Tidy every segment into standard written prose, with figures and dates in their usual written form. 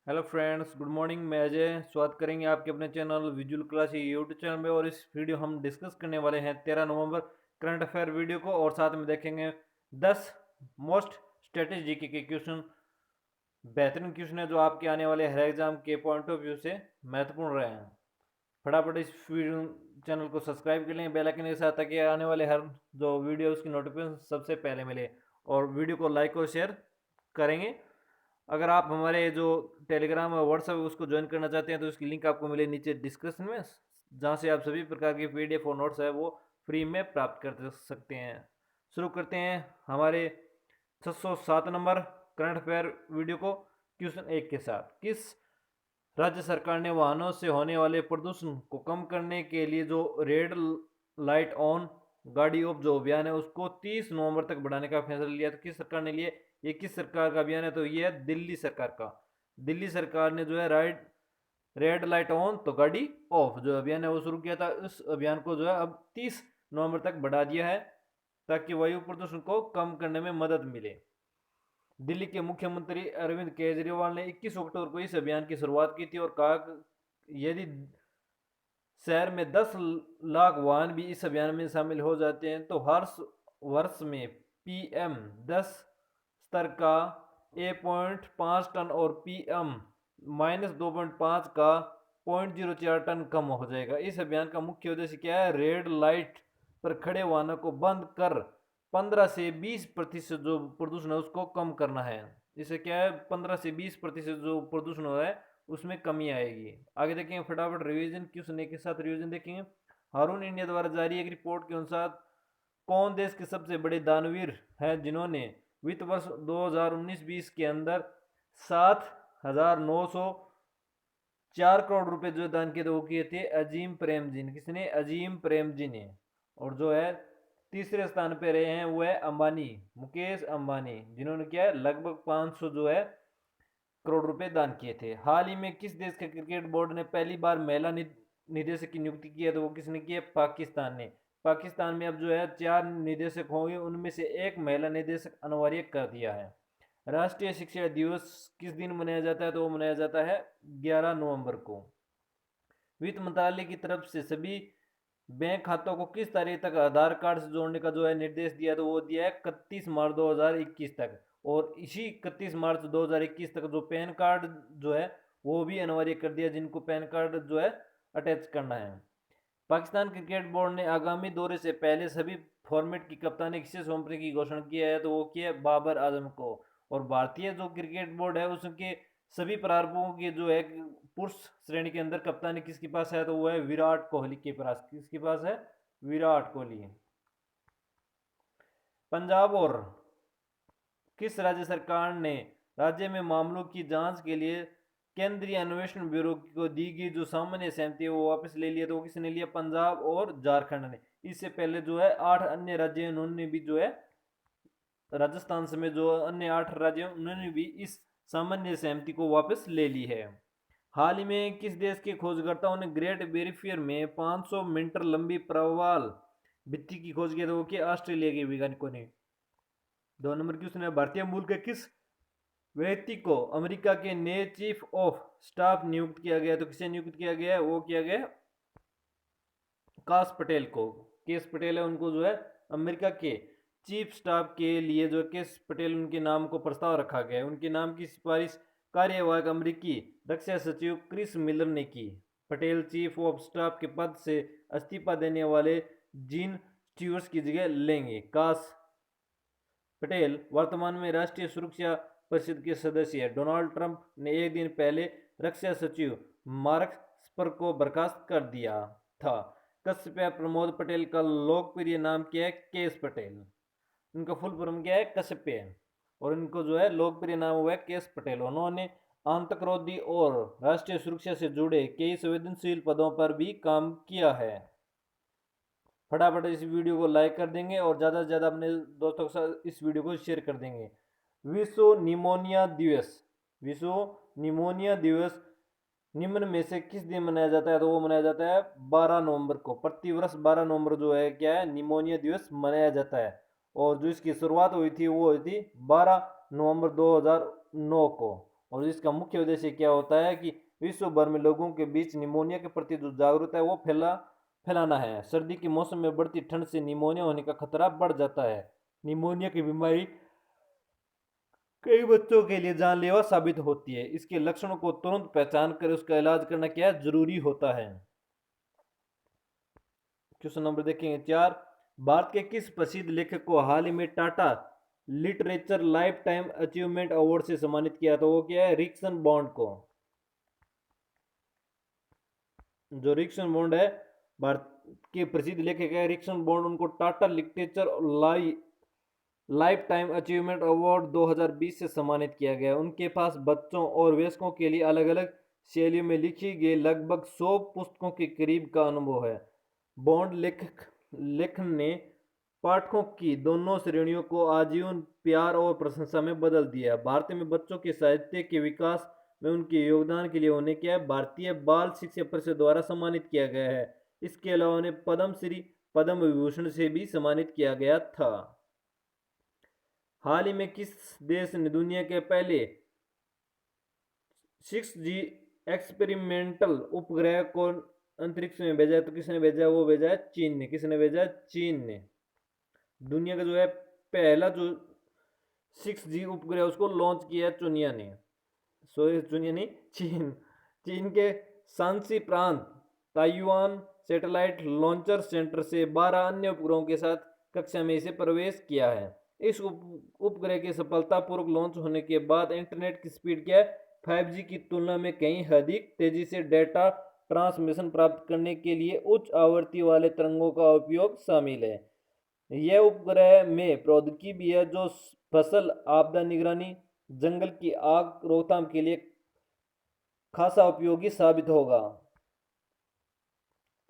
Hello friends, good morning. मैं अजय स्वागत करेंगे आपके अपने channel visual class YouTube channel में। और इस वीडियो हम डिस्कस करने वाले हैं 13 नवंबर करंट अफेयर वीडियो को, और साथ में देखेंगे 10 मोस्ट स्ट्रेटेजी के क्वेश्चन, बेहतरीन क्वेश्चन है जो आपके आने वाले हर एग्जाम के पॉइंट ऑफ व्यू से महत्वपूर्ण रहे हैं। फटाफट इस वीडियो चैनल को सब्सक्राइब कर लें बेल आइकन के साथ, ताकि आने वाले हर जो वीडियो उसकी नोटिफिकेशन सबसे पहले मिले। और वीडियो को लाइक और शेयर करेंगे। अगर आप हमारे जो टेलीग्राम और व्हाट्सएप उसको ज्वाइन करना चाहते हैं तो उसकी लिंक आपको मिले नीचे डिस्क्रिप्शन में, जहाँ से आप सभी प्रकार की पीडीएफ और नोट्स है वो फ्री में प्राप्त कर सकते हैं। शुरू करते हैं हमारे 607 नंबर करंट अफेयर वीडियो को क्वेश्चन 1 के साथ। किस राज्य सरकार ने वाहनों से होने वाले प्रदूषण को कम करने के लिए जो रेड लाइट ऑन गाड़ी ऑफ जो अभियान है उसको 30 नवंबर तक बढ़ाने का फैसला लिया? तो किस सरकार ने लिया? ये किस सरकार का अभियान है? तो ये है दिल्ली सरकार का। दिल्ली सरकार ने जो है रेड लाइट ऑन तो गाड़ी ऑफ जो अभियान है वो शुरू किया था। इस अभियान को जो है अब 30 नवंबर तक बढ़ा दिया है, ताकि वायु प्रदूषण को कम करने में मदद मिले। दिल्ली के मुख्यमंत्री अरविंद केजरीवाल ने 21 अक्टूबर को इस अभियान की शुरुआत की थी और कहा यदि शहर में 10 लाख वाहन भी इस अभियान में शामिल हो जाते हैं तो हर वर्ष में पीएम 10 स्तर का 1.5 टन और पीएम -2.5 का 0.04 टन कम हो जाएगा। इस अभियान का मुख्य उद्देश्य क्या है? रेड लाइट पर खड़े वाहनों को बंद कर 15 से 20% जो प्रदूषण है उसको कम करना है। इससे क्या है, 15 से 20% जो प्रदूषण हो रहा है उसमें कमी आएगी। आगे देखेंगे फटाफट रिवीजन क्वेश्चन के साथ रिवीजन देखेंगे। हारून इंडिया द्वारा जारी एक रिपोर्ट के अनुसार कौन देश के सबसे बड़े दानवीर हैं जिन्होंने वित्त वर्ष 2019-20 के अंदर 7,904 करोड़ रुपए जो दान किए थे वो किए थे अजीम प्रेमजी ने। किसने? अजीम प्रेमजी ने। और जो है तीसरे स्थान पे रहे हैं वो है अंबानी, मुकेश अंबानी, जिन्होंने क्या है लगभग 500 जो है करोड़ रुपए दान किए थे। हाल ही में किस देश के क्रिकेट बोर्ड ने पहली बार महिला निदेशक की नियुक्ति की है? तो वो किसने की है? पाकिस्तान ने। पाकिस्तान में अब जो है 4 निदेशक होंगे, उनमें से एक महिला निदेशक अनिवार्य कर दिया है। राष्ट्रीय शिक्षा दिवस किस दिन मनाया जाता है? तो वो मनाया जाता है 11 नवंबर को। वित्त मंत्रालय की तरफ से सभी बैंक खातों को किस तारीख तक आधार कार्ड से जोड़ने का जो है निर्देश दिया? तो वो दिया है 31 मार्च 2021 तक। और इसी 31 मार्च 2021 तक जो पैन कार्ड जो है वो भी अनिवार्य कर दिया, जिनको पैन कार्ड जो है अटैच करना है। पाकिस्तान क्रिकेट बोर्ड ने आगामी दौरे से पहले सभी फॉर्मेट की कप्तानी किसे सौंपने की घोषणा किया है? तो वो किया बाबर आजम को। और भारतीय जो क्रिकेट बोर्ड है उसके सभी प्रारूपों की जो है पुरुष श्रेणी के अंदर कप्तानी किसके पास है? तो वो है विराट कोहली के पास। किसके पास है? विराट कोहली। पंजाब और किस राज्य सरकार ने राज्य में मामलों की जांच के लिए केंद्रीय अन्वेषण ब्यूरो को दी गई जो सामान्य सहमति है वो वापस ले लिया? तो किसने लिया? पंजाब और झारखंड ने। इससे पहले जो है 8 अन्य राज्य उन्होंने भी जो है राजस्थान समेत जो अन्य 8 राज्य उन्होंने भी इस सामान्य सहमति को वापस ले ली है। हाल ही में किस देश के खोजकर्ताओं ने ग्रेट बैरियर में 500 मीटर लंबी प्रवाल भित्ति की खोज की? तो वो कि ऑस्ट्रेलिया के वैज्ञानिकों ने। 2 नंबर क्वेश्चन है, भारतीय मूल के किस व्यक्ति को अमेरिका के नए चीफ ऑफ स्टाफ नियुक्त किया गया? तो किसे नियुक्त किया गया है? वो किया गया काश पटेल को। केस पटेल है, उनको जो है अमेरिका के चीफ स्टाफ के लिए जो केस पटेल उनके नाम को प्रस्ताव रखा गया है। उनके नाम की सिफारिश कार्यवाहक अमेरिकी रक्षा सचिव क्रिस मिलर ने की। पटेल चीफ ऑफ स्टाफ के पद से इस्तीफा देने वाले जीन स्टीवर्स की जगह लेंगे। काश पटेल वर्तमान में राष्ट्रीय सुरक्षा परिषद के सदस्य हैं। डोनाल्ड ट्रंप ने एक दिन पहले रक्षा सचिव मार्क स्पर को बर्खास्त कर दिया था। कश्यप प्रमोद पटेल का लोकप्रिय नाम क्या है? केस पटेल। इनका फुल फॉर्म क्या है? कश्यप। और इनको जो है लोकप्रिय नाम हुआ है केस पटेल। उन्होंने आतंकरोधी और राष्ट्रीय सुरक्षा से जुड़े कई संवेदनशील पदों पर भी काम किया है। फटाफट इस वीडियो को लाइक कर देंगे और ज़्यादा से ज़्यादा अपने दोस्तों के साथ इस वीडियो को शेयर कर देंगे। विश्व निमोनिया दिवस। विश्व निमोनिया दिवस निम्न में से किस दिन मनाया जाता है? तो वो मनाया जाता है 12 नवंबर को। प्रतिवर्ष 12 नवंबर जो है क्या है? निमोनिया दिवस मनाया जाता है। और जो इसकी शुरुआत हुई थी वो हुई थी 12 नवंबर 2009 को। और इसका मुख्य उद्देश्य क्या होता है कि विश्व भर में लोगों के बीच निमोनिया के प्रति जो जागरूकता है वो फैलाना है। सर्दी के मौसम में बढ़ती ठंड से निमोनिया होने का खतरा बढ़ जाता है। निमोनिया की बीमारी कई बच्चों के लिए जानलेवा साबित होती है। इसके लक्षणों को तुरंत पहचान कर उसका इलाज करना क्या जरूरी होता है। क्वेश्चन नंबर देखेंगे 4। भारत के किस प्रसिद्ध लेखक को हाल ही में Tata literature life time achievement award से सम्मानित किया था? वो क्या है? रिक्सन बॉन्ड को। जो रिक्सन बॉन्ड है भारत के प्रसिद्ध लेखक है रिक्सन बॉन्ड, उनको Tata literature life time achievement award 2020 से सम्मानित किया गया है। उनके पास बच्चों और वयस्कों के लिए अलग अलग शैलियों में लिखी गई लगभग 100 पुस्तकों के करीब का अनुभव है। बॉन्ड लेखन ने पाठकों की दोनों श्रेणियों को आजीवन प्यार और प्रशंसा में बदल दिया। भारत में बच्चों के साहित्य के विकास में उनके योगदान के लिए उन्हें क्या भारतीय बाल शिक्षा परिषद द्वारा सम्मानित किया गया है। इसके अलावा उन्हें पद्म श्री पद्म विभूषण से भी सम्मानित किया गया था। हाल ही में किस देश ने दुनिया के पहले 6G एक्सपेरिमेंटल उपग्रह को अंतरिक्ष में भेजा? तो किसने भेजा? वो भेजा है चीन ने। किसने भेजा? चीन ने। दुनिया का जो है पहला जो 6G उपग्रह उसको लॉन्च किया चुनिया ने। सॉरी चुनिया नहीं, चीन। चीन के शांसी प्रांत ताइवान सैटेलाइट लॉन्चर सेंटर से 12 अन्य उपग्रहों के साथ कक्षा में इसे प्रवेश किया है। इस उपग्रह के सफलतापूर्वक लॉन्च होने के बाद इंटरनेट की स्पीड क्या है 5G की तुलना में कहीं अधिक तेजी से डेटा ट्रांसमिशन प्राप्त करने के लिए उच्च आवृत्ति वाले तरंगों का उपयोग शामिल है। यह उपग्रह में प्रौद्योगिकी भी है जो फसल आपदा निगरानी, जंगल की आग रोकथाम के लिए खासा उपयोगी साबित होगा।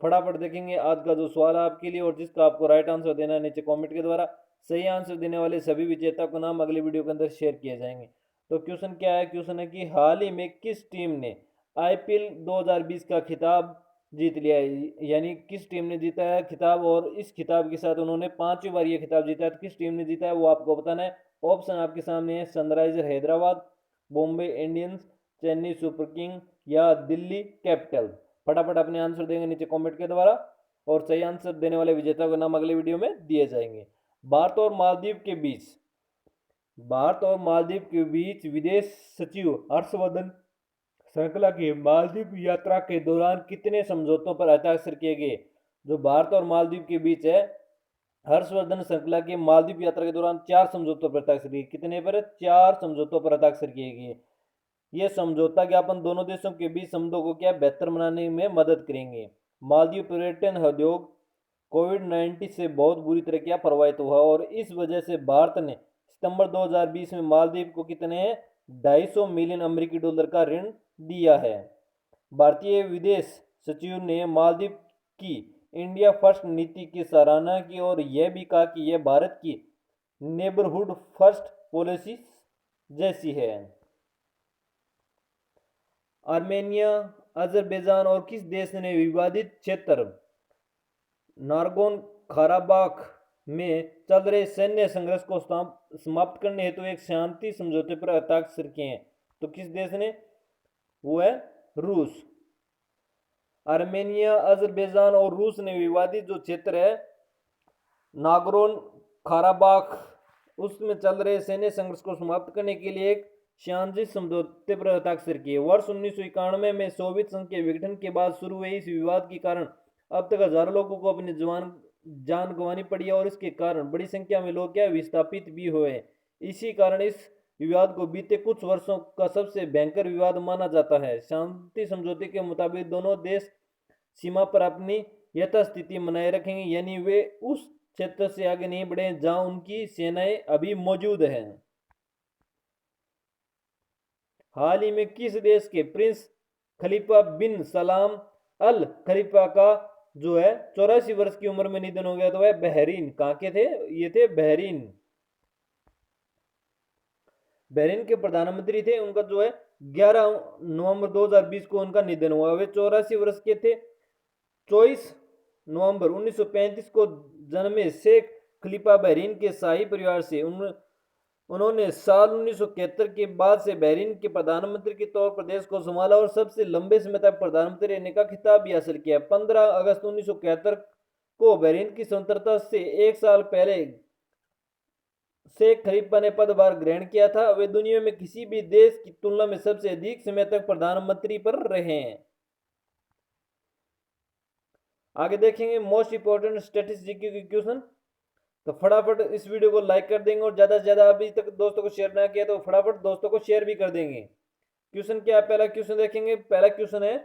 फटाफट देखेंगे आज का जो सवाल है आपके लिए, और जिसका आपको राइट आंसर देना है नीचे कमेंट के द्वारा। सही आंसर देने वाले सभी विजेता को नाम अगले वीडियो के अंदर शेयर किए जाएंगे। तो क्वेश्चन क्या है? क्वेश्चन है कि हाल ही में किस टीम ने IPL 2020 का खिताब जीत लिया है? यानी किस टीम ने जीता है खिताब, और इस खिताब के साथ उन्होंने 5वीं बार ये खिताब जीता है। तो किस टीम ने जीता है वो आपको बताना है। ऑप्शन आपके सामने है Sunriser Hyderabad, Bombay Indians, Chennai super king या दिल्ली कैपिटल। फटाफट अपने आंसर देंगे नीचे कमेंट के द्वारा, और सही आंसर देने वाले विजेता का नाम अगले वीडियो में दिए जाएंगे। भारत और मालदीव के बीच विदेश सचिव हर्षवर्धन श्रृंखला की मालदीव यात्रा के दौरान कितने समझौतों पर हस्ताक्षर किए गए? जो भारत और मालदीव के बीच है हर्षवर्धन श्रृंखला की मालदीव यात्रा के दौरान 4 समझौतों पर हस्ताक्षर किए। कितने पर? 4 समझौतों पर हस्ताक्षर किए गए। ये समझौता ज्ञापन दोनों देशों के बीच संबंधों को क्या बेहतर बनाने में मदद करेंगे। मालदीव पर्यटन उद्योग कोविड-19 से बहुत बुरी तरह क्या प्रभावित हुआ, और इस वजह से भारत ने सितंबर 2020 में मालदीव को कितने $250 मिलियन अमेरिकी डॉलर का ऋण दिया है। भारतीय विदेश सचिव ने मालदीव की इंडिया फर्स्ट नीति की सराहना की और यह भी कहा कि यह भारत की नेबरहुड फर्स्ट पॉलिसी जैसी है। आर्मेनिया, अजरबैजान और किस देश ने विवादित क्षेत्र नारगोन काराबाख में चल रहे सैन्य संघर्ष को समाप्त करने हेतु एक शांति समझौते पर हस्ताक्षर किए हैं? तो किस देश ने? वो है रूस। आर्मेनिया, अजरबैजान और रूस ने विवादित जो क्षेत्र है नागोर्नो काराबाख उसमें चल रहे सैन्य संघर्ष को समाप्त करने के लिए एक शांति समझौते पर हस्ताक्षर किए। वर्ष 1991 में सोवियत संघ के विघटन के बाद शुरू हुए इस विवाद के कारण अब तक हजारों लोगों को अपनी जान गंवानी पड़ी है, और इसके कारण बड़ी संख्या में लोग क्या विस्थापित भी हुए। इसी कारण इस विवाद को बीते कुछ वर्षों का सबसे भयंकर विवाद माना जाता है। शांति समझौते के मुताबिक दोनों देश सीमा पर अपनी यथास्थिति बनाए रखेंगे, यानी वे उस क्षेत्र से आगे नहीं बढ़े जहां उनकी सेनाएं अभी मौजूद हैं। हाल ही में किस देश के प्रिंस खलीफा बिन सलाम अल खलीफा का जो है 84 वर्ष की उम्र में निधन हो गया? तो वह बहरीन। कहाँ के थे? ये थे बहरीन। बहरीन के प्रधानमंत्री थे। उनका जो है 11 नवंबर 2020 को उनका निधन हुआ। वे 84 वर्ष के थे। 24 नवंबर 1935 को जन्मे शेख खलीफा बहरीन के शाही परिवार से उन्होंने साल 1971 के बाद से बहरीन के प्रधानमंत्री के तौर पर देश को संभाला और सबसे लंबे समय तक प्रधानमंत्री रहने का खिताब भी हासिल किया। 15 अगस्त 1971 को बहरीन की स्वतंत्रता से एक साल पहले शेख खलीफा ने पदभार ग्रहण किया था। वे दुनिया में किसी भी देश की तुलना में सबसे अधिक समय तक प्रधानमंत्री पर रहे हैं। आगे देखेंगे मोस्ट इंपोर्टेंट स्टैटिस्टिक के क्वेश्चन। तो फटाफट इस वीडियो को लाइक कर देंगे और ज़्यादा से ज़्यादा अभी तक दोस्तों को शेयर ना किया तो फटाफट दोस्तों को शेयर भी कर देंगे। क्वेश्चन क्या है, पहला क्वेश्चन देखेंगे। पहला क्वेश्चन है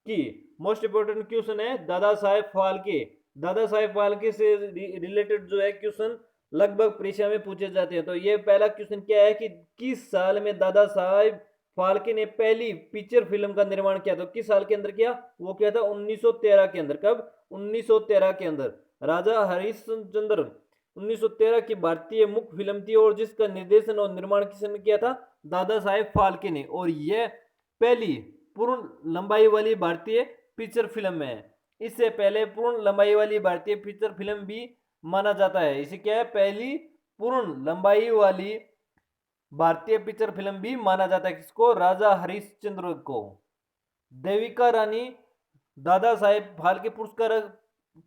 कि मोस्ट इंपोर्टेंट क्वेश्चन है दादा साहेब फाल्के। दादा साहेब फाल्के से रिलेटेड जो है क्वेश्चन लगभग परीक्षा में पूछे जाते हैं। तो ये पहला क्वेश्चन क्या है कि किस साल में दादा साहेब फाल्के ने पहली पिक्चर फिल्म का निर्माण किया? तो किस साल के अंदर किया? वो किया था 1913 के अंदर। कब? 1913 के अंदर। राजा हरिश्चंद्र 1913 की भारतीय मुख्य फिल्म थी और जिसका निर्देशन और निर्माण किसने किया था? दादा साहेब फाल्के ने। और यह पहली पूर्ण लंबाई वाली भारतीय पिक्चर फिल्म है। इससे पहले पूर्ण लंबाई वाली भारतीय पिक्चर फिल्म भी माना जाता है। इसे क्या है? पहली पूर्ण लंबाई वाली भारतीय पिक्चर फिल्म भी माना जाता है। किसको? राजा हरिश्चंद्र को। देविका रानी दादा साहेब फाल्के पुरस्कार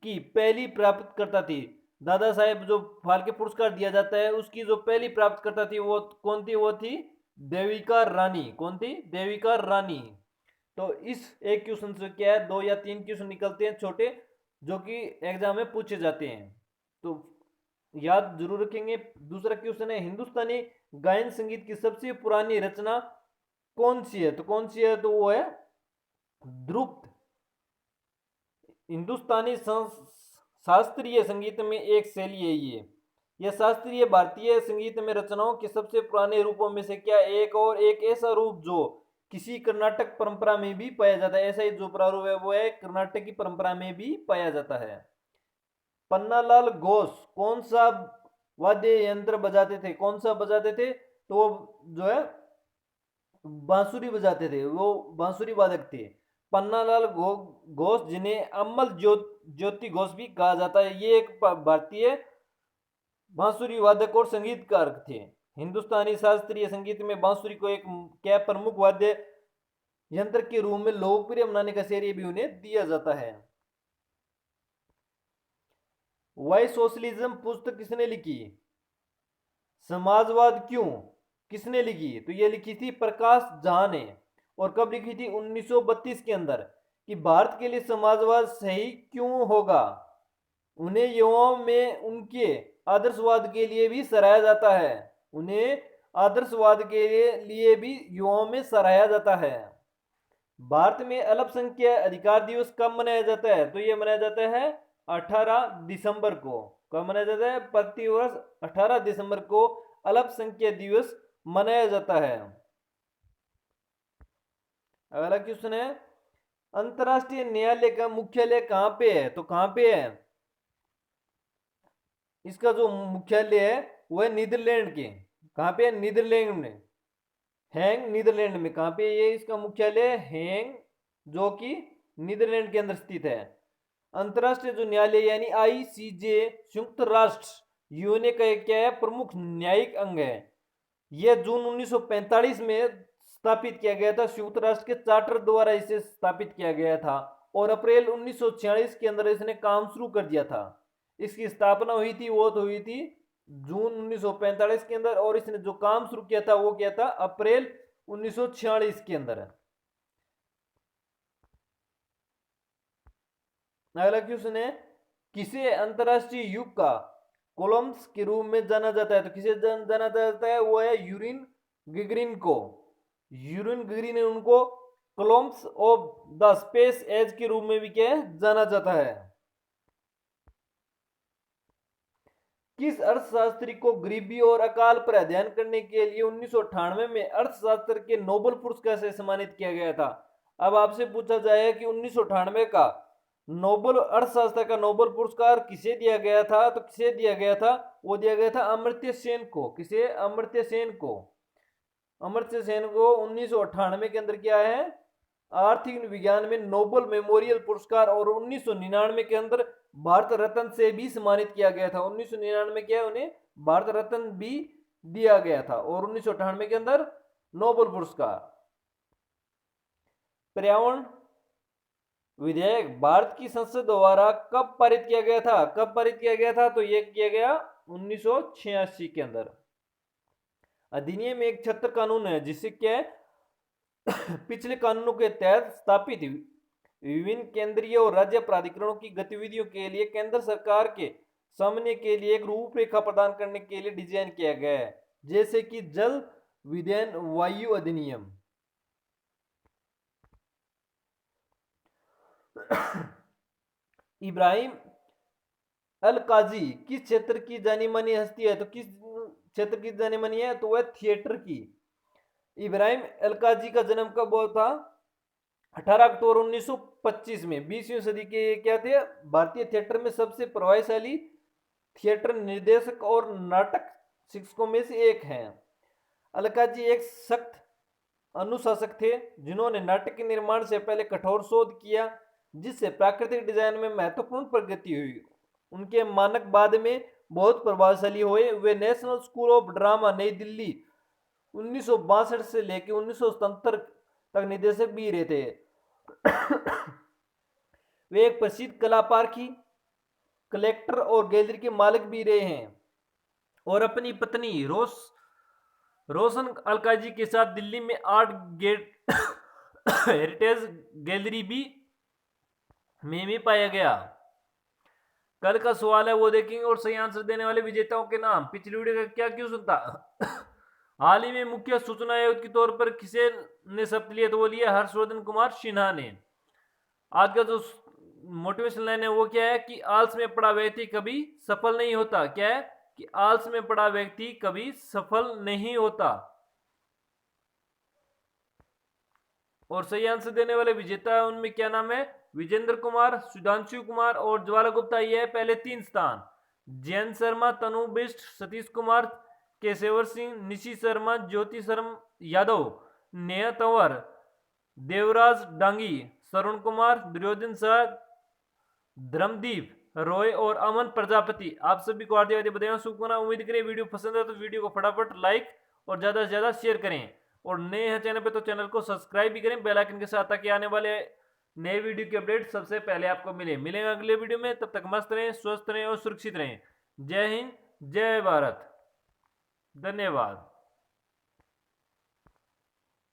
की पहली प्राप्तकर्ता थी। दादा साहेब जो फाल्के पुरस्कार दिया जाता है उसकी जो पहली प्राप्तकर्ता थी वो कौन थी? वो थी देविका रानी। कौन थी? देविका रानी। तो इस एक क्वेश्चन से क्या है, 2 या 3 क्वेश्चन निकलते हैं छोटे जो कि एग्जाम में पूछे जाते हैं, तो याद जरूर रखेंगे। दूसरा क्वेश्चन है हिंदुस्तानी गायन संगीत की सबसे पुरानी रचना कौन सी है? तो कौन सी है? तो वो है ध्रुव। हिंदुस्तानी शास्त्रीय संगीत में एक शैली है ये। यह शास्त्रीय भारतीय संगीत में रचनाओं के सबसे पुराने रूपों में से क्या एक और एक ऐसा रूप जो किसी कर्नाटक परंपरा में भी पाया जाता है। ऐसा ही जो प्रारूप है वो है कर्नाटक की परंपरा में भी पाया जाता है। पन्नालाल घोष कौन सा वाद्य यंत्र बजाते थे? कौन सा बजाते थे? तो वो जो है बांसुरी बजाते थे, वो बांसुरी वादक थे। पन्नालाल घोष जिन्हें अमल ज्योति घोष भी कहा जाता है, ये एक भारतीय बांसुरी वादक और संगीतकार थे। हिंदुस्तानी शास्त्रीय संगीत में बांसुरी को एक क्या प्रमुख वाद्य यंत्र के रूप में लोकप्रिय बनाने का श्रेय भी उन्हें दिया जाता है। वाई सोशलिज्म पुस्तक किसने लिखी? समाजवाद क्यों किसने लिखी? तो ये लिखी थी प्रकाश झा ने। और कब लिखी थी? 1932 के अंदर। कि भारत के लिए समाजवाद सही क्यों होगा? उन्हें युवाओं में उनके आदर्शवाद के लिए भी सराहा जाता है। उन्हें आदर्शवाद के लिए भी युवाओं में सराहा जाता है। भारत में अल्पसंख्यक अधिकार दिवस कब मनाया जाता है? तो यह मनाया जाता है 18 दिसंबर को। कब मनाया जाता है? प्रतिवर्ष 18 दिसंबर को अल्पसंख्यक दिवस मनाया जाता है। अगला क्वेश्चन है अंतरराष्ट्रीय न्यायालय का मुख्यालय कहां पे है? तो कहां पे है? इसका जो मुख्यालय है वह नीदरलैंड के। कहां पे है? नीदरलैंड में। हैंग नीदरलैंड में। कहां पे ये इसका मुख्यालय? हैंग, जो कि नीदरलैंड के अंदर स्थित है। अंतरराष्ट्रीय जो न्यायालय यानी आईसीजे संयुक्त राष्ट्र यूएनए का क्या है? प्रमुख न्यायिक अंग है। यह जून 1945 में स्थापित किया गया था। संयुक्त राष्ट्र के चार्टर द्वारा इसे स्थापित किया गया था और अप्रैल 1946 के अंदर इसने काम शुरू कर दिया था। इसकी स्थापना हुई थी वो तो हुई थी जून 1945 के अंदर और इसने जो काम शुरू किया था वो किया था अप्रैल 1946 के अंदर। अगला क्वेश्चन है किसे अंतरराष्ट्रीय युग का कोलंबस के रूप में जाना जाता है? तो किसे जाना जाता है? वो है यूरिन गिगरिन को। यूरिन गिगरिन ने उनको Columbus of the space age के रूप में भी क्या जाना जाता है। किस अर्थशास्त्री को गरीबी और अकाल पर अध्ययन करने के लिए 1998 में अर्थशास्त्र के नोबेल पुरस्कार से सम्मानित किया गया था? अब आपसे पूछा जाए कि 1998 का नोबेल अर्थशास्त्र का नोबेल पुरस्कार किसे दिया गया था? तो किसे दिया गया था? वो दिया गया था अमर्त्य सेन को। किसे? अमर्त्य सेन को। अमर्त्य सेन को 1998 के अंदर क्या है? आर्थिक विज्ञान में नोबेल मेमोरियल पुरस्कार और 1999 के अंदर भारत रत्न से भी सम्मानित किया गया था। 1999 में क्या है? उन्हें भारत रत्न भी दिया गया था। और 1998 के अंदर नोबेल पुरस्कार। पर्यावरण विधेयक भारत की संसद द्वारा कब पारित किया गया था? कब पारित किया गया था? तो यह किया गया 1986 के अंदर। अधिनियम एक छत्र कानून है जिससे क्या है पिछले कानूनों के तहत स्थापित विभिन्न केंद्रीय और राज्य प्राधिकरणों की गतिविधियों के लिए केंद्र सरकार के समन्वय के लिए एक रूपरेखा प्रदान करने के लिए डिजाइन किया गया है, जैसे कि जल विधान वायु अधिनियम। इब्राहिम अल काजी किस क्षेत्र की जानी मानी हस्ती है? तो किस क्षेत्र की जानी मानी है? तो वह थिएटर की। इब्राहिम अल काजी का जन्म कब हुआ था? 18 अक्टूबर 1925 में। 20वीं सदी के क्या थे? भारतीय थिएटर में सबसे प्रभावशाली थिएटर निर्देशक और नाटक शिक्षकों में से एक हैं। अलकाजी एक सख्त अनुशासक थे जिन्होंने नाटक के निर्माण से पहले कठोर शोध किया, जिससे प्राकृतिक डिजाइन में महत्वपूर्ण प्रगति हुई। उनके मानक बाद में बहुत प्रभावशाली हुए। वे नेशनल स्कूल ऑफ ड्रामा नई दिल्ली 1962 से लेकर 1977 तक निदेशक भी रहे थे। वे एक प्रसिद्ध कलाकार की कलेक्टर और गैलरी के मालिक भी रहे हैं और अपनी पत्नी रोशन अलकाजी के साथ दिल्ली में आर्ट गेट हेरिटेज गैलरी भी पाया गया। कल का सवाल है वो देखेंगे और सही आंसर देने वाले विजेताओं के नाम। पिछली वीडियो का क्या क्यों सुनता हाल ही में मुख्य सूचना आयुक्त के तौर पर किसे ने शपथ लिया? तो वो लिया हर्षवर्धन कुमार सिन्हा ने। आज का जो मोटिवेशन लाइन है वो क्या है कि आलस में पड़ा व्यक्ति कभी सफल नहीं होता। क्या है कि आलस में पड़ा व्यक्ति कभी सफल नहीं होता। और सही आंसर देने वाले विजेता उनमें क्या नाम है? विजेंद्र कुमार, सुधांशु कुमार और ज्वाला गुप्ता, ये पहले 3 स्थान। जयंत शर्मा, तनु बिष्ट, सतीश कुमार, केशवर सिंह, निशी शर्मा, ज्योति शर्मा यादव, नेहा तंवर, देवराज डांगी, सरुण कुमार, दुर्योधन शाह, धर्मदीप रॉय और अमन प्रजापति। आप सभी को हार्दिक बधाई शुभकामनाएं। उम्मीद करें वीडियो पसंद है तो वीडियो को फटाफट लाइक और ज्यादा से ज्यादा शेयर करें और नए हैं चैनल पे तो चैनल को सब्सक्राइब भी करें बेल आइकन के साथ, ताकि आने वाले नए वीडियो की अपडेट सबसे पहले आपको मिलेंगे अगले वीडियो में। तब तक मस्त रहें, स्वस्थ रहें और सुरक्षित रहें। जय हिंद, जय भारत, धन्यवाद।